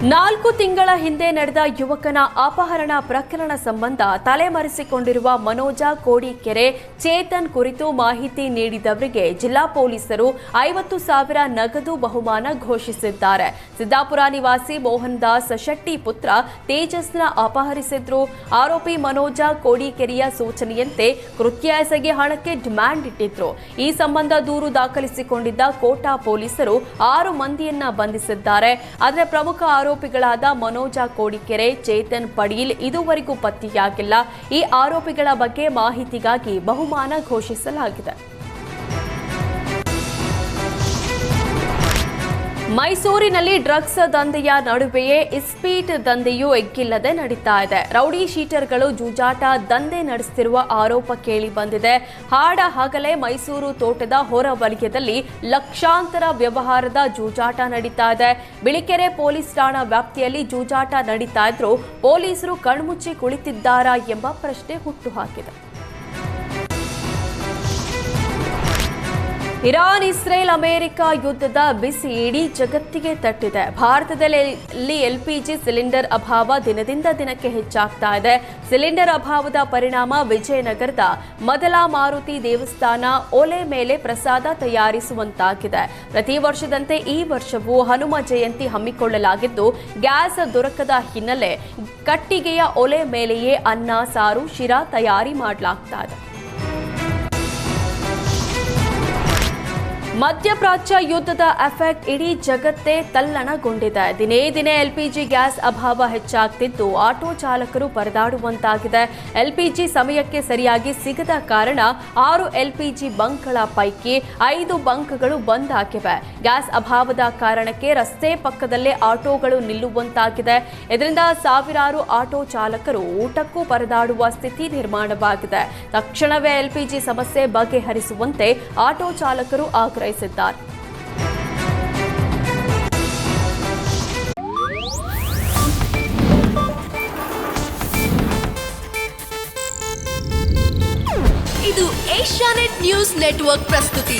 4 ತಿಂಗಳ ಹಿಂದೆ ನಡೆದ ಯುವಕನ ಅಪಹರಣ ಪ್ರಕರಣ ಸಂಬಂಧ ತಲೆಮರೆಸಿಕೊಂಡಿರುವ ಮನೋಜ ಕೋಡಿಕೆರೆ ಚೇತನ್ ಕುರಿತು ಮಾಹಿತಿ ನೀಡಿದವರಿಗೆ ಜಿಲ್ಲಾ ಪೊಲೀಸರು 50,000 ನಗದು ಬಹುಮಾನ ಘೋಷಿಸಿದ್ದಾರೆ. ಸಿದ್ದಾಪುರ ನಿವಾಸಿ ಮೋಹನ್ ದಾಸ್ ಶೆಟ್ಟಿ ಪುತ್ರ ತೇಜಸ್ನ ಅಪಹರಿಸಿದ್ರು. ಆರೋಪಿ ಮನೋಜ ಕೋಡಿಕೆರೆಯ ಸೂಚನೆಯಂತೆ ಕೃತ್ಯ ಎಸಗಿ ಹಣಕ್ಕೆ ಡಿಮ್ಯಾಂಡ್ ಇಟ್ಟಿದ್ರು. ಈ ಸಂಬಂಧ ದೂರು ದಾಖಲಿಸಿಕೊಂಡಿದ್ದ ಕೋಟಾ ಪೊಲೀಸರು 6 ಮಂದಿಯನ್ನ ಬಂಧಿಸಿದ್ದಾರೆ. ಆದರೆ ಪ್ರಮುಖ ಆರೋಪಿಗಳಾದ ಮನೋಜ ಕೋಡಿಕೆರೆ, ಚೇತನ್ ಪಡೀಲ್ ಇದುವರೆಗೂ ಪತ್ತೆಯಾಗಿಲ್ಲ. ಈ ಆರೋಪಿಗಳ ಬಗ್ಗೆ ಮಾಹಿತಿಗಾಗಿ ಬಹುಮಾನ ಘೋಷಿಸಲಾಗಿದೆ. ಮೈಸೂರಿನಲ್ಲಿ ಡ್ರಗ್ಸ್ ದಂಧೆಯ ನಡುವೆಯೇ ಇಸ್ಪೀಟ್ ದಂಧೆಯೂ ಎಗ್ಗಿಲ್ಲದೆ ನಡೀತಾ ಇದೆ. ರೌಡಿ ಶೀಟರ್ಗಳು ಜೂಜಾಟ ದಂಧೆ ನಡೆಸುತ್ತಿರುವ ಆರೋಪ ಕೇಳಿ ಬಂದಿದೆ. ಹಾಡ ಹಗಲೇ ಮೈಸೂರು ತೋಟದ ಹೊರ ವಲಯದಲ್ಲಿ ಲಕ್ಷಾಂತರ ವ್ಯವಹಾರದ ಜೂಜಾಟ ನಡೀತಾ ಇದೆ. ಬಿಳಿಕೆರೆ ಪೊಲೀಸ್ ಠಾಣಾ ವ್ಯಾಪ್ತಿಯಲ್ಲಿ ಜೂಜಾಟ ನಡೀತಾ ಇದ್ರೂ ಪೊಲೀಸರು ಕಣ್ಮುಚ್ಚಿ ಕುಳಿತಿದ್ದಾರಾ ಎಂಬ ಪ್ರಶ್ನೆ ಹುಟ್ಟುಹಾಕಿದೆ. ಇರಾನ್, ಇಸ್ರೇಲ್, ಅಮೆರಿಕ ಯುದ್ಧದ ಬಿಸಿ ಇಡೀ ಜಗತ್ತಿಗೆ ತಟ್ಟಿದೆ. ಭಾರತದಲ್ಲಿ ಎಲ್ಪಿಜಿ ಸಿಲಿಂಡರ್ ಅಭಾವ ದಿನದಿಂದ ದಿನಕ್ಕೆ ಹೆಚ್ಚಾಗ್ತಾ ಇದೆ. ಸಿಲಿಂಡರ್ ಅಭಾವದ ಪರಿಣಾಮ ವಿಜಯನಗರದ ಮೊದಲ ಮಾರುತಿ ದೇವಸ್ಥಾನ ಒಲೆ ಮೇಲೆ ಪ್ರಸಾದ ತಯಾರಿಸುವಂತಾಗಿದೆ. ಪ್ರತಿ ವರ್ಷದಂತೆ ಈ ವರ್ಷವೂ ಹನುಮ ಜಯಂತಿ ಹಮ್ಮಿಕೊಳ್ಳಲಾಗಿದ್ದು, ಗ್ಯಾಸ್ ದೊರಕದ ಹಿನ್ನೆಲೆ ಕಟ್ಟಿಗೆಯ ಒಲೆ ಮೇಲೆಯೇ ಅನ್ನ, ಸಾರು, ಶಿರಾ ತಯಾರಿ ಮಾಡಲಾಗ್ತಾ ಇದೆ. ಮಧ್ಯಪ್ರಾಚ್ಯ ಯುದ್ಧದ ಎಫೆಕ್ಟ್ ಇಡೀ ಜಗತ್ತೇ ತಲ್ಲಣಗೊಂಡಿದೆ. ದಿನೇ ದಿನೇ ಎಲ್ಪಿಜಿ ಗ್ಯಾಸ್ ಅಭಾವ ಹೆಚ್ಚಾಗ್ತಿದ್ದು ಆಟೋ ಚಾಲಕರು ಪರದಾಡುವಂತಾಗಿದೆ. ಎಲ್ಪಿಜಿ ಸಮಯಕ್ಕೆ ಸರಿಯಾಗಿ ಸಿಗದ ಕಾರಣ 6 ಎಲ್ಪಿಜಿ ಬಂಕ್ಗಳ ಪೈಕಿ 5 ಬಂಕ್ಗಳು ಬಂದ್ ಆಗಿವೆ. ಗ್ಯಾಸ್ ಅಭಾವದ ಕಾರಣಕ್ಕೆ ರಸ್ತೆ ಪಕ್ಕದಲ್ಲೇ ಆಟೋಗಳು ನಿಲ್ಲುವಂತಾಗಿದೆ. ಇದರಿಂದ ಸಾವಿರಾರು ಆಟೋ ಚಾಲಕರು ಊಟಕ್ಕೂ ಪರದಾಡುವ ಸ್ಥಿತಿ ನಿರ್ಮಾಣವಾಗಿದೆ. ತಕ್ಷಣವೇ ಎಲ್ಪಿಜಿ ಸಮಸ್ಯೆ ಬಗೆಹರಿಸುವಂತೆ ಆಟೋ ಚಾಲಕರು ಆಗ್ರಹಿಸಿದ್ದಾರೆ. ಇದು ಏಷ್ಯಾನೆಟ್ ನ್ಯೂಸ್ ನೆಟ್ವರ್ಕ್ ಪ್ರಸ್ತುತಿ.